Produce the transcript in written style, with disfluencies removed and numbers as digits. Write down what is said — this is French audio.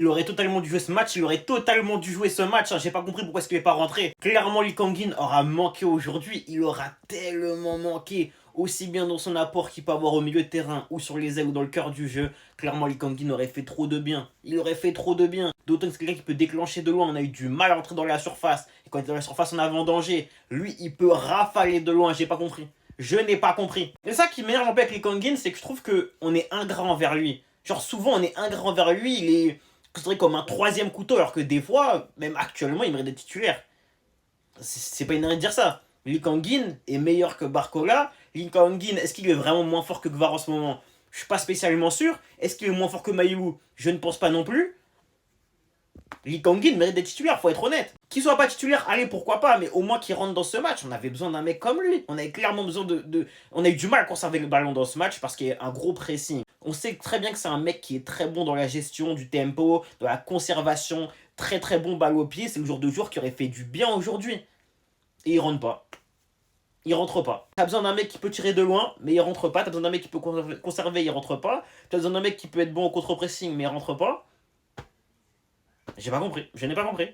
Il aurait totalement dû jouer ce match, il aurait totalement dû jouer ce match, hein. J'ai pas compris pourquoi est-ce qu'il est pas rentré. Clairement, Lee Kang-in aura manqué aujourd'hui, il aura tellement manqué, aussi bien dans son apport qu'il peut avoir au milieu de terrain, ou sur les ailes, ou dans le cœur du jeu. Clairement, Lee Kang-in aurait fait trop de bien, il aurait fait trop de bien. D'autant que c'est quelqu'un qui peut déclencher de loin, on a eu du mal à entrer dans la surface, et quand il est dans la surface, on avait en danger. Lui, il peut rafaler de loin, j'ai pas compris. Je n'ai pas compris. Et ça qui m'énerve un peu avec Lee Kang-in, c'est que je trouve qu'on est ingrat envers lui. Genre souvent on est ingrat envers lui, il est considéré comme un troisième couteau, alors que des fois, même actuellement, il mérite d'être titulaire. C'est pas une de dire ça. Lee Kang-in est meilleur que Barcola. Lee Kang-in, est-ce qu'il est vraiment moins fort que Gvar en ce moment? Je suis pas spécialement sûr. Est-ce qu'il est moins fort que Maïwu? Je ne pense pas non plus. Lee Kang-in mérite d'être titulaire, faut être honnête. Qu'il soit pas titulaire, allez, pourquoi pas, mais au moins qu'il rentre dans ce match. On avait besoin d'un mec comme lui. On avait clairement besoin On a eu du mal à conserver le ballon dans ce match parce qu'il y a un gros pressing. On sait très bien que c'est un mec qui est très bon dans la gestion du tempo, de la conservation, très très bon balle au pied. C'est le genre de joueur qui aurait fait du bien aujourd'hui. Et il rentre pas. Il rentre pas. T'as besoin d'un mec qui peut tirer de loin, mais il rentre pas. T'as besoin d'un mec qui peut conserver, il rentre pas. T'as besoin d'un mec qui peut être bon au contre-pressing, mais il rentre pas. J'ai pas compris. Je n'ai pas compris.